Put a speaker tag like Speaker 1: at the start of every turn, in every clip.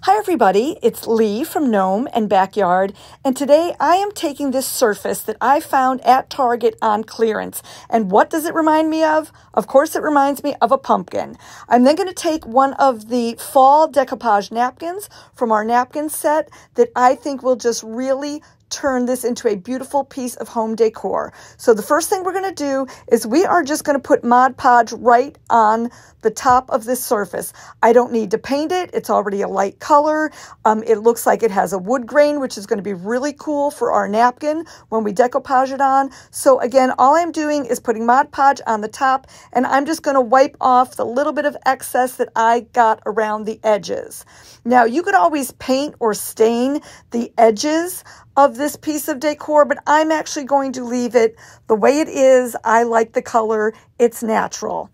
Speaker 1: Hi everybody, it's Lee from Gnome and Backyard, and today I am taking this surface that I found at Target on clearance. And what does it remind me of? Of course it reminds me of a pumpkin. I'm then going to take one of the fall decoupage napkins from our napkin set that I think will just really turn this into a beautiful piece of home decor. So the first thing we're going to do is we are just going to put Mod Podge right on the top of this surface. I don't need to paint it. It's already a light color. It looks like it has a wood grain, which is going to be really cool for our napkin when we decoupage it on. So again, all I'm doing is putting Mod Podge on the top, and I'm just going to wipe off the little bit of excess that I got around the edges. Now, you could always paint or stain the edges of this piece of decor, but I'm actually going to leave it the way it is. I like the color. It's natural.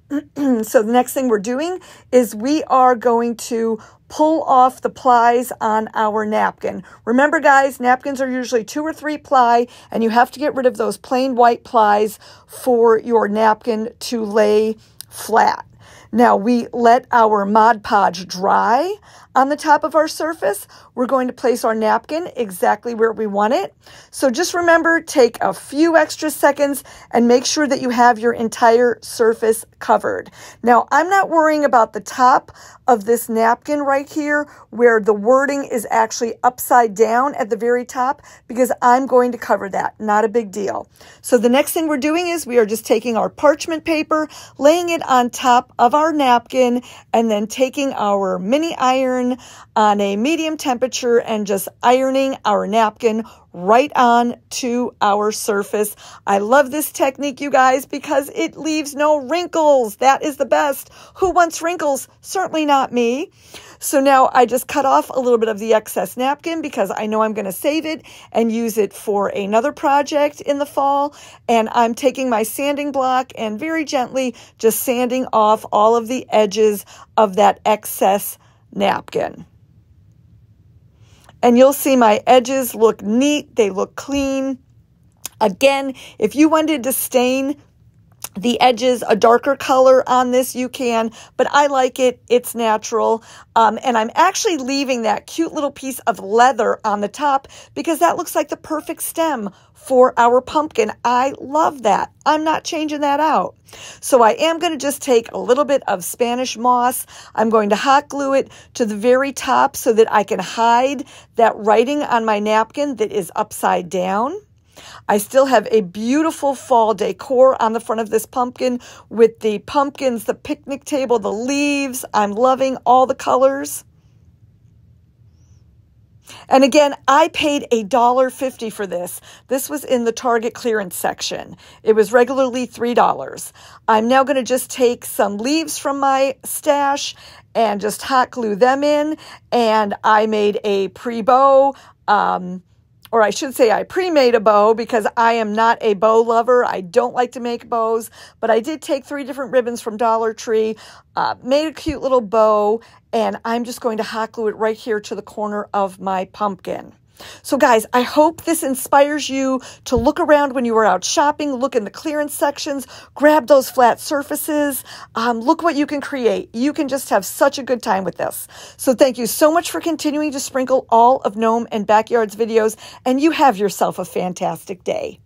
Speaker 1: So the next thing we're doing is we are going to pull off the plies on our napkin. Remember, guys, napkins are usually 2 or 3 ply, and you have to get rid of those plain white plies for your napkin to lay flat. Now, we let our Mod Podge dry on the top of our surface. We're going to place our napkin exactly where we want it. So just remember, take a few extra seconds and make sure that you have your entire surface covered. Now, I'm not worrying about the top of this napkin right here where the wording is actually upside down at the very top, because I'm going to cover that. Not a big deal. So the next thing we're doing is we are just taking our parchment paper, laying it on top of our napkin, and then taking our mini iron on a medium temperature and just ironing our napkin right on to our surface. I love this technique, you guys, because it leaves no wrinkles. That is the best. Who wants wrinkles? Certainly not me. So now I just cut off a little bit of the excess napkin because I know I'm going to save it and use it for another project in the fall. And I'm taking my sanding block and very gently just sanding off all of the edges of that excess napkin. And you'll see my edges look neat. They look clean. Again, if you wanted to stain the edges a darker color on this, you can, but I like it. It's natural. And I'm actually leaving that cute little piece of leather on the top because that looks like the perfect stem for our pumpkin. I love that. I'm not changing that out. So I am going to just take a little bit of Spanish moss. I'm going to hot glue it to the very top so that I can hide that writing on my napkin that is upside down. I still have a beautiful fall decor on the front of this pumpkin with the pumpkins, the picnic table, the leaves. I'm loving all the colors. And again, I paid $1.50 for this. This was in the Target clearance section. It was regularly $3. I'm now going to just take some leaves from my stash and just hot glue them in. And I made a pre-bow, or I should say I pre-made a bow because I am not a bow lover. I don't like to make bows, but I did take 3 different ribbons from Dollar Tree, made a cute little bow, and I'm just going to hot glue it right here to the corner of my pumpkin. So guys, I hope this inspires you to look around when you are out shopping, look in the clearance sections, grab those flat surfaces, look what you can create. You can just have such a good time with this. So thank you so much for continuing to sprinkle all of Gnome and Backyard's videos, and you have yourself a fantastic day.